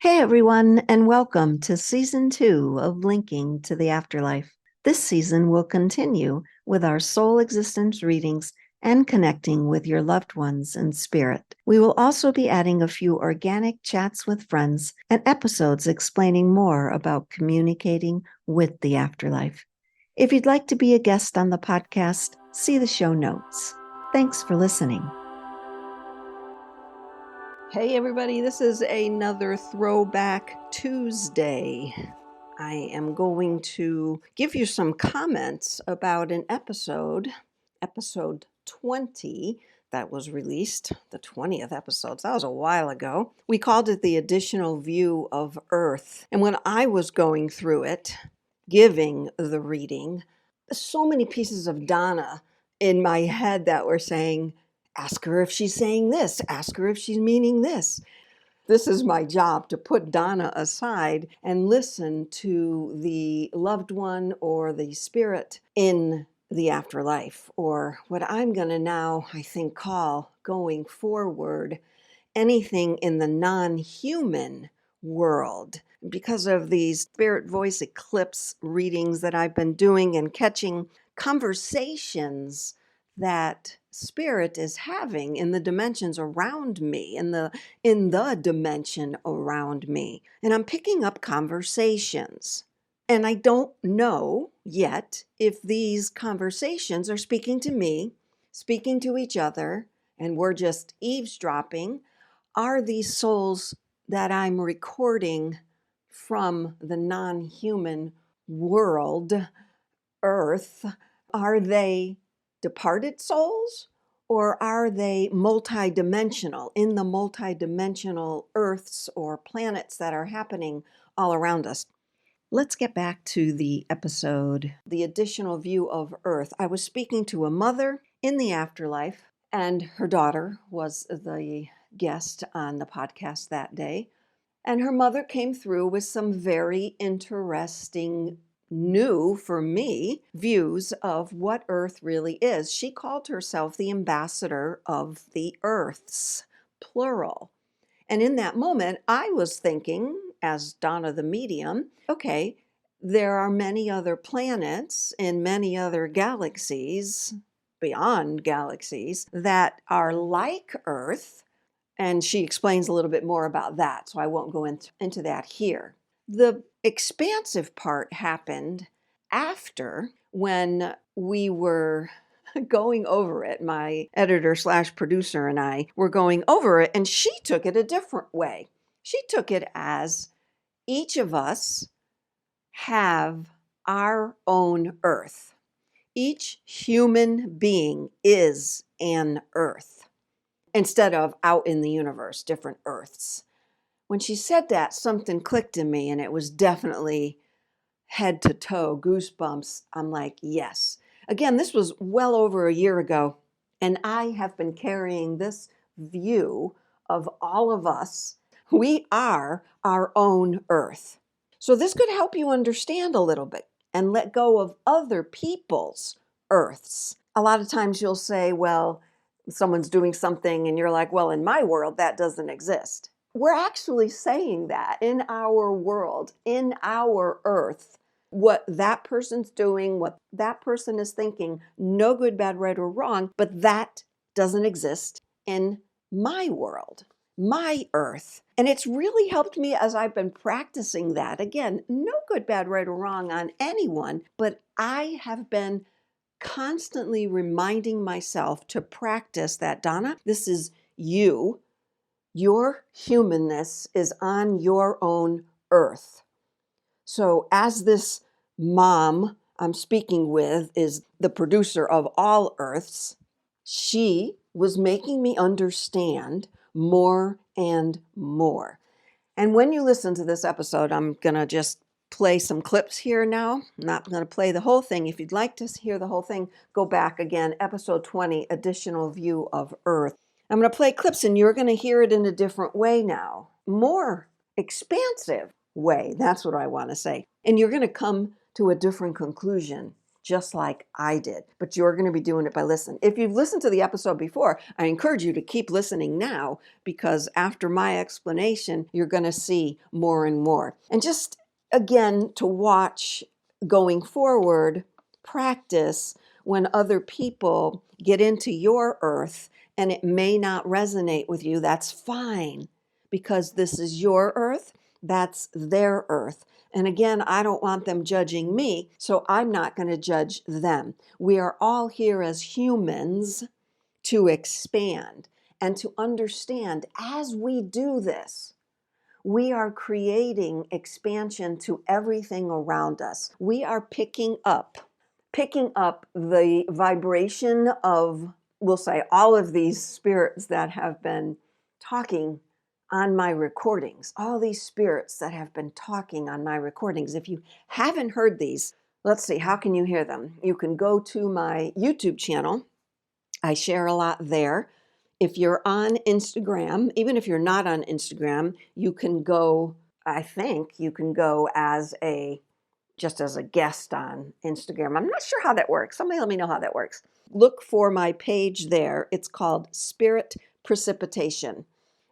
Hey everyone, and welcome to Season 2 of Linking to the Afterlife. This season will continue with our soul existence readings and connecting with your loved ones in spirit. We will also be adding a few organic chats with friends and episodes explaining more about communicating with the afterlife. If you'd like to be a guest on the podcast, see the show notes. Thanks for listening. Hey everybody, this is another Throwback Tuesday. I am going to give you some comments about an episode 20, that was released, the 20th episode. That was a while ago. We called it The Additional View of Earth. And when I was going through it, giving the reading, so many pieces of Donna in my head that were saying, ask her if she's saying this, ask her if she's meaning this. This is my job, to put Donna aside and listen to the loved one or the spirit in the afterlife, or what I'm going to now, I think, call going forward, anything in the non-human world. Because of these spirit voice eclipse readings that I've been doing and catching conversations that spirit is having in the dimensions around me, in the dimension around me. And I'm picking up conversations. And I don't know yet if these conversations are speaking to me, speaking to each other, and we're just eavesdropping. Are these souls that I'm recording from the non-human world, Earth, are they departed souls, or are they multidimensional, in the multidimensional Earths or planets that are happening all around us? Let's get back to the episode, The Additional View of Earth. I was speaking to a mother in the afterlife, and her daughter was the guest on the podcast that day. And her mother came through with some very interesting, new for me, views of what Earth really is. She called herself the ambassador of the Earths, plural. And in that moment, I was thinking, as Donna the medium, okay, there are many other planets in many other galaxies, beyond galaxies, that are like Earth. And she explains a little bit more about that, so I won't go into that here. The expansive part happened after, when we were going over it. My editor/producer and I were going over it, and she took it a different way. She took it as each of us have our own Earth. Each human being is an Earth, instead of out in the universe, different Earths. When she said that, something clicked in me, and it was definitely head to toe, goosebumps. I'm like, yes. Again, this was well over a year ago, and I have been carrying this view of all of us. We are our own Earth. So this could help you understand a little bit and let go of other people's Earths. A lot of times you'll say, well, someone's doing something and you're like, well, in my world, that doesn't exist. We're actually saying that in our world, in our Earth, what that person's doing, what that person is thinking, no good, bad, right, or wrong, but that doesn't exist in my world, my Earth. And it's really helped me as I've been practicing that. Again, no good, bad, right, or wrong on anyone, but I have been constantly reminding myself to practice that, Donna, this is you. Your humanness is on your own Earth. So as this mom I'm speaking with is the producer of all Earths, she was making me understand more and more. And when you listen to this episode, I'm going to just play some clips here now. I'm not going to play the whole thing. If you'd like to hear the whole thing, go back again, episode 20, Additional View of Earth. I'm going to play clips, and you're going to hear it in a different way now. More expansive way. That's what I want to say. And you're going to come to a different conclusion just like I did. But you're going to be doing it by listening. If you've listened to the episode before, I encourage you to keep listening now, because after my explanation, you're going to see more and more. And just again, to watch going forward, practice when other people get into your earth and it may not resonate with you. That's fine, because this is your earth, that's their earth. And again, I don't want them judging me, so I'm not going to judge them. We are all here as humans to expand and to understand as we do this. We are creating expansion to everything around us. We are picking up the vibration of, we'll say, all of these spirits that have been talking on my recordings, all these spirits that have been talking on my recordings. If you haven't heard these, let's see, how can you hear them? You can go to my YouTube channel. I share a lot there. If you're on Instagram, even if you're not on Instagram, you can go, I think you can go just as a guest on Instagram. I'm not sure how that works. Somebody let me know how that works. Look for my page there. It's called Spirit Precipitation.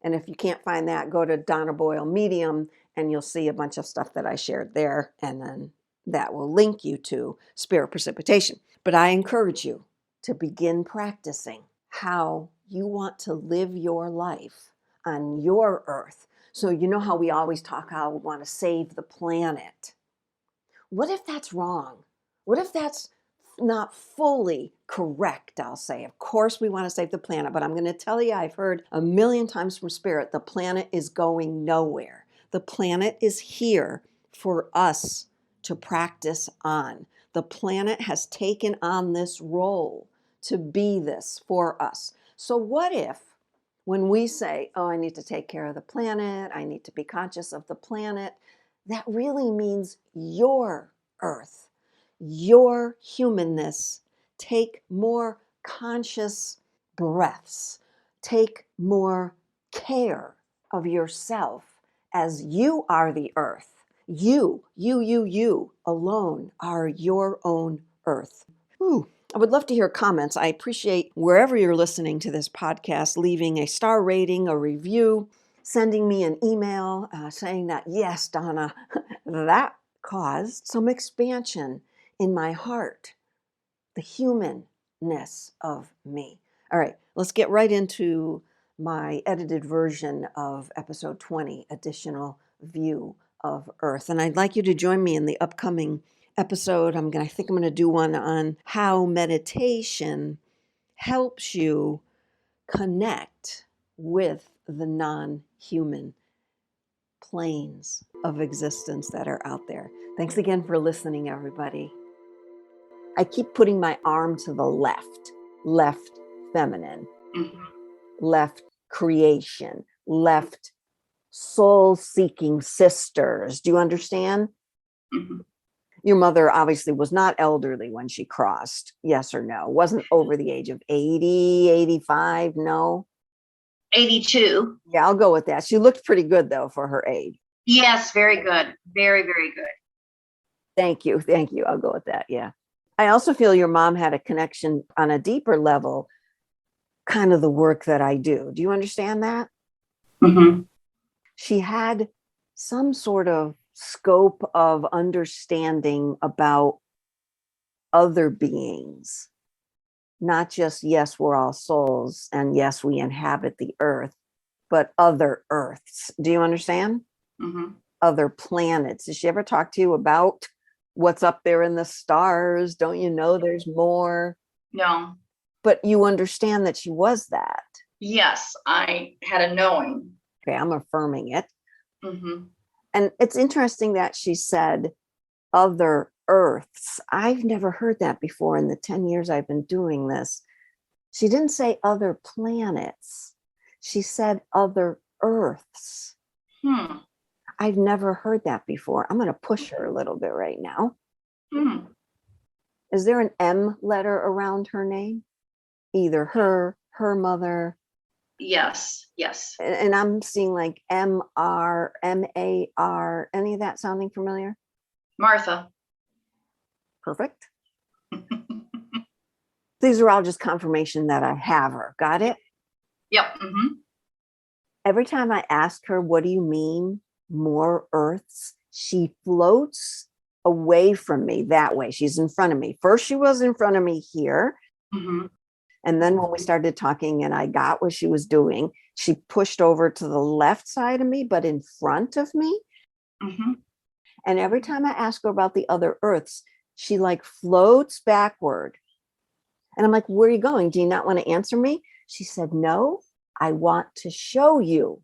And if you can't find that, go to Donna Boyle Medium and you'll see a bunch of stuff that I shared there. And then that will link you to Spirit Precipitation. But I encourage you to begin practicing how you want to live your life on your earth. So you know how we always talk how we want to save the planet. What if that's wrong? What if that's not fully correct? I'll say, of course we want to save the planet, but I'm going to tell you, I've heard a million times from Spirit, the planet is going nowhere. The planet is here for us to practice on. The planet has taken on this role to be this for us. So what if when we say, oh, I need to take care of the planet, I need to be conscious of the planet, that really means your earth, your humanness. Take more conscious breaths. Take more care of yourself, as you are the earth. You alone are your own earth. Ooh. I would love to hear comments. I appreciate wherever you're listening to this podcast, leaving a star rating, a review, sending me an email saying that, yes, Donna, that caused some expansion in my heart, the humanness of me. All right, let's get right into my edited version of episode 20, Additional View of Earth. And I'd like you to join me in the upcoming episode. I think I'm going to do one on how meditation helps you connect with the non-human planes of existence that are out there. Thanks again for listening, everybody. I keep putting my arm to the left feminine, left creation, left soul-seeking sisters. Do you understand? Mm-hmm. Your mother obviously was not elderly when she crossed, yes or no? Wasn't over the age of 80, 85, no? 82. Yeah, I'll go with that. She looked pretty good, though, for her age. Yes, very good. Very, very good. Thank you. I'll go with that, yeah. I also feel your mom had a connection on a deeper level, kind of the work that I do. Do you understand that? Mm-hmm. She had some sort of scope of understanding about other beings, not just, yes, we're all souls, and yes, we inhabit the earth, but other earths. Do you understand? Mm-hmm. Other planets. Did she ever talk to you about what's up there in the stars? Don't you know there's more? No. But you understand that she was that. Yes, I had a knowing. Okay, I'm affirming it. Mm-hmm. And it's interesting that she said other earths. I've never heard that before in the 10 years I've been doing this. She didn't say other planets. She said other earths. I've never heard that before. I'm going to push her a little bit right now. Is there an M letter around her name? Either her mother. Yes. And I'm seeing like M-R, M-A-R. Any of that sounding familiar? Martha. Perfect. These are all just confirmation that I have her. Got it? Yep. Mm-hmm. Every time I ask her, what do you mean, more Earths? She floats away from me that way. She's in front of me. First, she was in front of me here. Mm-hmm. And then when we started talking and I got what she was doing, she pushed over to the left side of me, but in front of me. Mm-hmm. And every time I ask her about the other Earths, she like floats backward. And I'm like, where are you going? Do you not want to answer me? She said, no, I want to show you.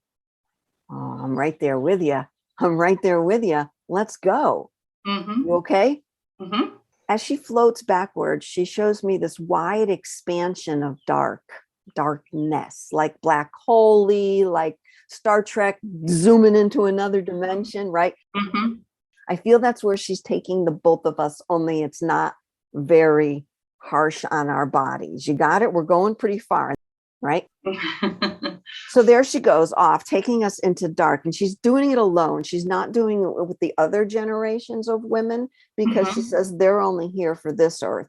Oh, I'm right there with you. I'm right there with you. Let's go. Mm-hmm. You okay? Mm-hmm. As she floats backwards, she shows me this wide expansion of darkness, like black holy, like Star Trek zooming into another dimension, right? Mm-hmm. I feel that's where she's taking the both of us, only it's not very harsh on our bodies. You got it? We're going pretty far, right? So there she goes off, taking us into dark, and she's doing it alone. She's not doing it with the other generations of women because she says they're only here for this earth.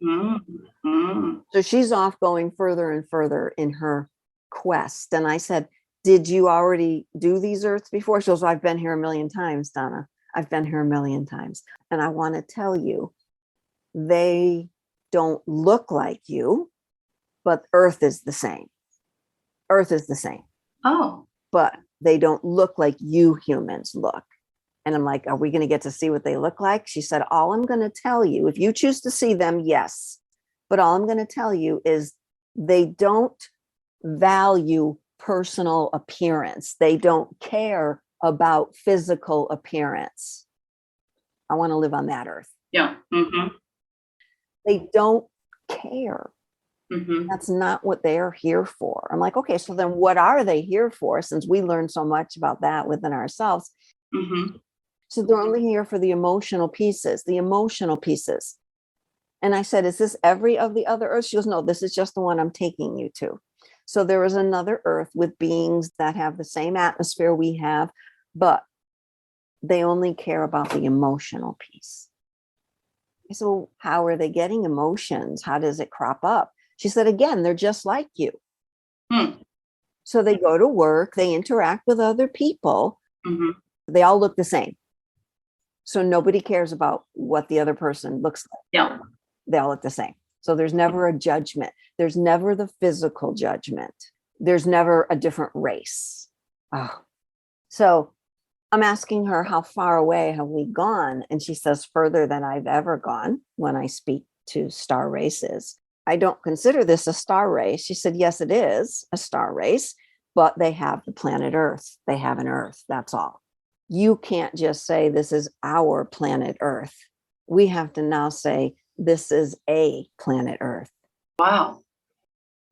Mm-hmm. So she's off going further and further in her quest. And I said, did you already do these earths before? She goes, I've been here a million times, Donna. I've been here a million times. And I want to tell you, they don't look like you, but Earth is the same. Earth is the same, Oh. but they don't look like you humans look. And I'm like, are we going to get to see what they look like? She said, all I'm going to tell you, if you choose to see them, yes. But all I'm going to tell you is they don't value personal appearance. They don't care about physical appearance. I want to live on that earth. Yeah. Mm-hmm. They don't care. Mm-hmm. That's not what they're here for. I'm like, okay, so then what are they here for? Since we learned so much about that within ourselves. Mm-hmm. So they're only here for the emotional pieces, the emotional pieces. And I said, is this every of the other earths? She goes, no, this is just the one I'm taking you to. So there is another earth with beings that have the same atmosphere we have, but they only care about the emotional piece. So how are they getting emotions? How does it crop up? She said, again, they're just like you. Mm-hmm. So they go to work, they interact with other people. Mm-hmm. They all look the same. So nobody cares about what the other person looks like. Yeah. They all look the same. So there's never a judgment. There's never the physical judgment. There's never a different race. Oh. So I'm asking her, how far away have we gone? And she says, further than I've ever gone when I speak to star races. I don't consider this a star race. She said, yes, it is a star race, but they have the planet Earth. They have an Earth. That's all. You can't just say this is our planet Earth. We have to now say this is a planet Earth. Wow.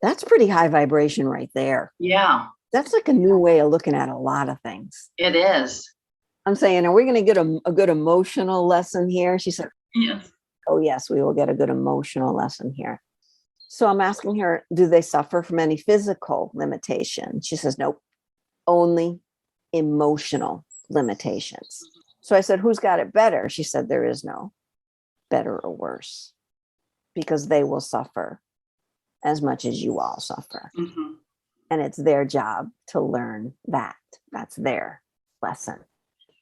That's pretty high vibration right there. Yeah, That's like a new way of looking at a lot of things. it is. I'm saying, are we going to get a good emotional lesson here? She said, Yes. oh, yes, we will get a good emotional lesson here. So I'm asking her, do they suffer from any physical limitation? She says, nope, only emotional limitations. So I said, who's got it better? She said, there is no better or worse because they will suffer as much as you all suffer. Mm-hmm. And it's their job to learn that. That's their lesson.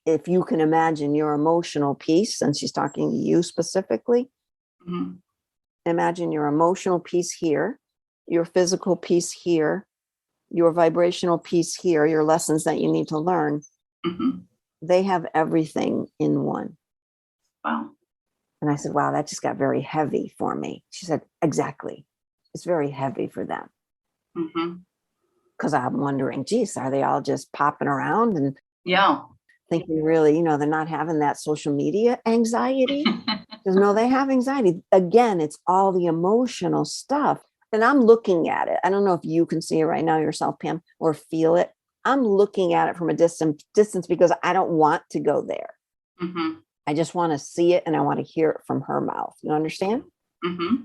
If you can imagine your emotional piece, and she's talking to you specifically, Mm-hmm. imagine your emotional piece here, your physical piece here, your vibrational piece here, your lessons that you need to learn. Mm-hmm. They have everything in one. Wow. And I said, wow, that just got very heavy for me. She said, exactly. It's very heavy for them. Mm-hmm. Because I'm wondering, geez, are they all just popping around and Yeah. thinking really, they're not having that social media anxiety? Because no, they have anxiety. Again, it's all the emotional stuff. And I'm looking at it. I don't know if you can see it right now yourself, Pam, or feel it. I'm looking at it from a distance because I don't want to go there. Mm-hmm. I just want to see it and I want to hear it from her mouth. You understand? Mm-hmm.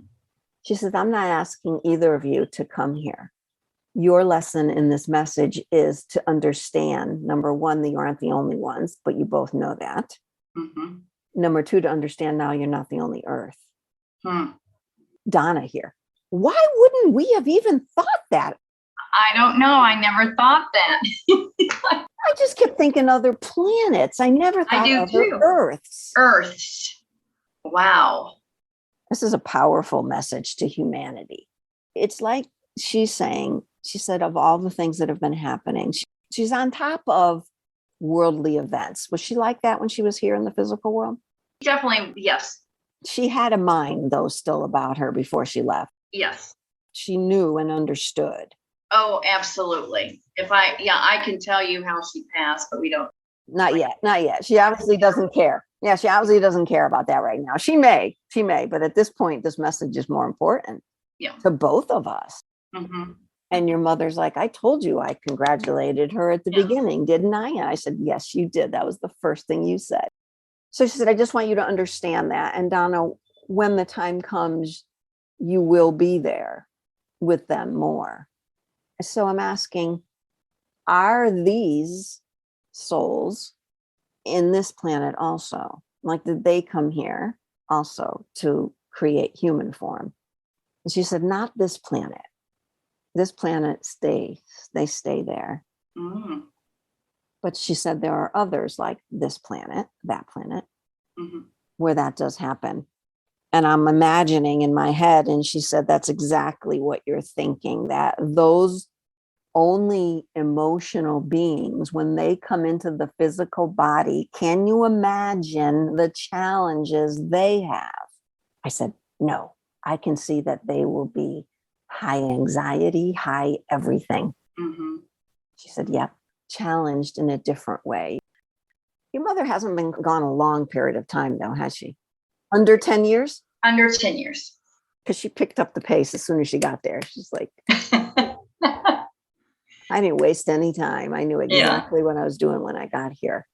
She says, I'm not asking either of you to come here. Your lesson in this message is to understand, number one, that you aren't the only ones, but you both know that. Mm-hmm. Number two, to understand now you're not the only Earth. Hmm. Donna here. Why wouldn't we have even thought that? I don't know. I never thought that. I just kept thinking other planets. I never I thought do other too. Earths. Earths. Wow. This is a powerful message to humanity. It's like she's saying, she said, of all the things that have been happening, she's on top of worldly events. Was she like that when she was here in the physical world? Definitely, yes. She had a mind, though, still about her before she left. Yes. She knew and understood. Oh, absolutely. I can tell you how she passed, but we don't. Not yet. Not yet. She obviously doesn't care. Yeah, she obviously doesn't care about that right now. She may, but at this point, this message is more important to both of us. Mm-hmm. And your mother's like, I told you I congratulated her at the beginning, didn't I? And I said, yes, you did. That was the first thing you said. So she said, I just want you to understand that. And Donna, when the time comes, you will be there with them more. So I'm asking, are these souls in this planet also? Like, did they come here also to create human form? And she said, not this planet. This planet they stay there. Mm-hmm. But she said there are others like this planet, that planet, where that does happen. And I'm imagining in my head, and she said, that's exactly what you're thinking, that those only emotional beings, when they come into the physical body, can you imagine the challenges they have? I said, no, I can see that they will be high anxiety, high everything. Mm-hmm. She said, yep, challenged in a different way. Your mother hasn't been gone a long period of time, though, has she? Under 10 years? Under 10 years. Because she picked up the pace as soon as she got there. She's like, I didn't waste any time. I knew exactly what I was doing when I got here.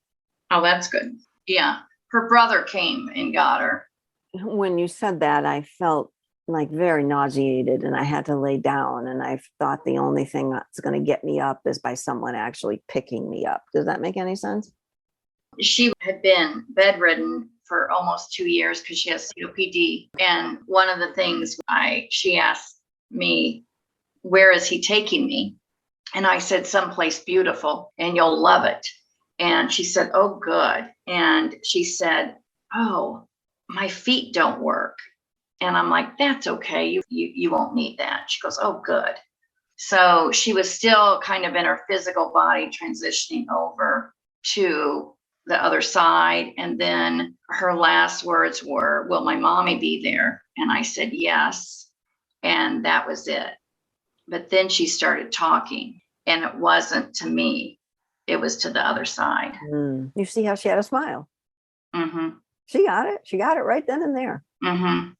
Oh, that's good. Yeah. Her brother came and got her. When you said that, I felt like very nauseated and I had to lay down. And I thought the only thing that's going to get me up is by someone actually picking me up. Does that make any sense? She had been bedridden for almost 2 years because she has COPD. And one of the things she asked me, where is he taking me? And I said, someplace beautiful and you'll love it. And she said, oh, good. And she said, oh, my feet don't work. And I'm like, that's okay. You won't need that. She goes, oh, good. So she was still kind of in her physical body transitioning over to the other side. And then her last words were, will my mommy be there? And I said, yes. And that was it. But then she started talking, and it wasn't to me. It was to the other side. You see how she had a smile? Mm-hmm. She got it. She got it right then and there. Mm-hmm.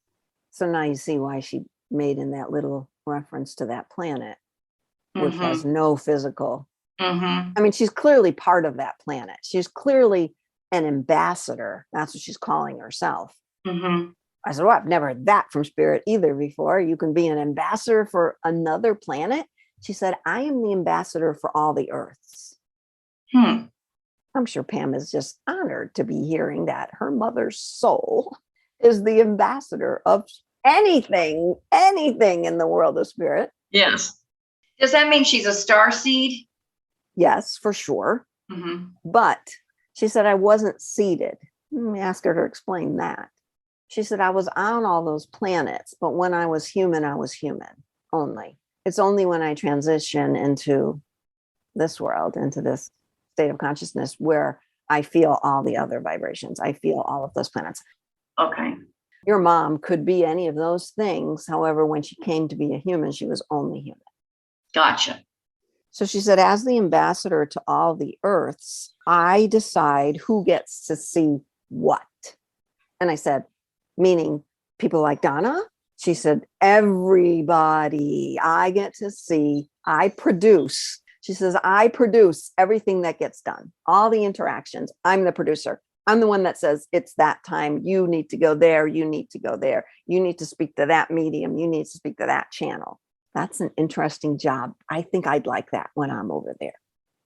So now you see why she made in that little reference to that planet, which has no physical. I mean, she's clearly part of that planet. She's clearly an ambassador. That's what she's calling herself. I said, well, I've never heard that from Spirit either before. You can be an ambassador for another planet. She said, I am the ambassador for all the Earths. I'm sure Pam is just honored to be hearing that her mother's soul is the ambassador of anything in the world of Spirit. Yes. Does that mean she's a starseed? Yes, for sure. But she said, I wasn't seated. Let me ask her to explain that. She said, I was on all those planets, but when I was human only. It's only when I transition into this world, into this state of consciousness, where I feel all the other vibrations. I feel all of those planets. Okay. Your mom could be any of those things. However, when she came to be a human, she was only human. Gotcha. So she said, as the ambassador to all the Earths, I decide who gets to see what. And I said, meaning people like Donna? She said, everybody. I get to see, I produce. She says, I produce everything that gets done, all the interactions. I'm the producer. I'm the one that says, it's that time. You need to go there. You need to go there. You need to speak to that medium. You need to speak to that channel. That's an interesting job. I think I'd like that when I'm over there.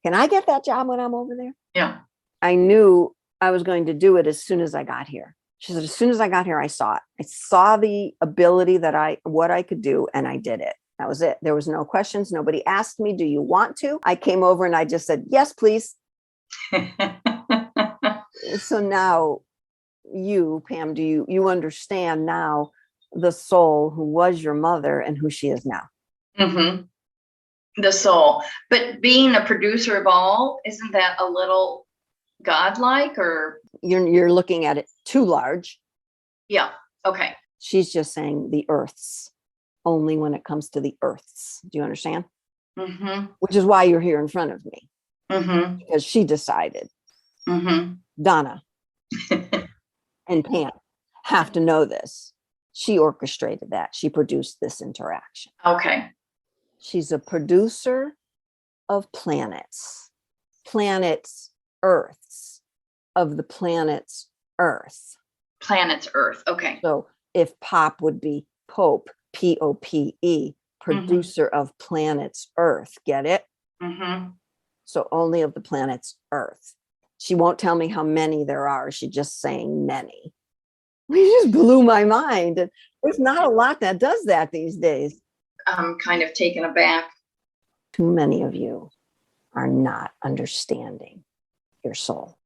Can I get that job when I'm over there? Yeah. I knew I was going to do it as soon as I got here. She said, as soon as I got here, I saw it. I saw the ability what I could do, and I did it. That was it. There was no questions. Nobody asked me, do you want to? I came over and I just said, yes, please. So now you, Pam, do you understand now the soul who was your mother and who she is now? Mm-hmm. The soul. But being a producer of all, isn't that a little godlike, or? You're looking at it too large. Yeah. Okay. She's just saying the earths, only when it comes to the earths. Do you understand? Mm-hmm. Which is why you're here in front of me. Mm-hmm. Because she decided. Mm-hmm. Donna and Pam have to know this. She orchestrated that. She produced this interaction. Okay. She's a producer of planets, Earths, of the planet's Earth. Planet's Earth. Okay. So if Pop would be Pope, Pope, producer of planet's Earth. Get it? Mm-hmm. So only of the planet's Earth. She won't tell me how many there are. She's just saying many. It just blew my mind. And there's not a lot that does that these days. I'm kind of taken aback. Too many of you are not understanding your soul,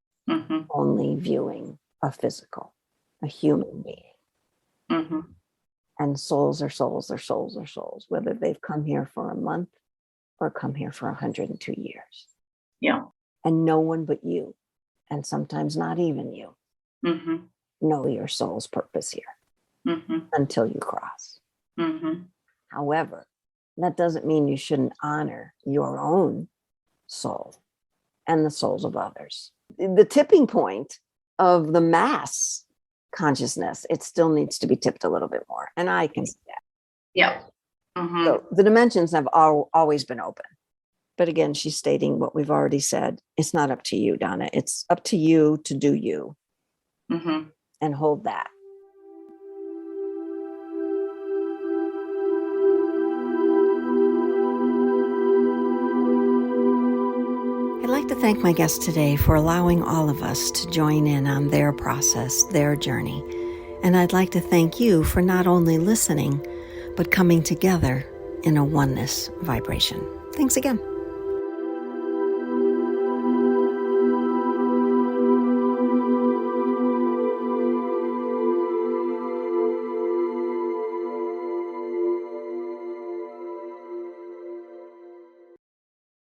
only viewing a physical, a human being. Mm-hmm. And souls are souls are souls are souls, whether they've come here for a month or come here for 102 years. Yeah. And no one but you, and sometimes not even you, know your soul's purpose here until you cross. However, that doesn't mean you shouldn't honor your own soul and the souls of others. The tipping point of the mass consciousness, it still needs to be tipped a little bit more. And I can see that. Yeah. So the dimensions have always been open. But again, she's stating what we've already said. It's not up to you, Donna. It's up to you to do you and hold that. I'd like to thank my guest today for allowing all of us to join in on their process, their journey. And I'd like to thank you for not only listening, but coming together in a oneness vibration. Thanks again.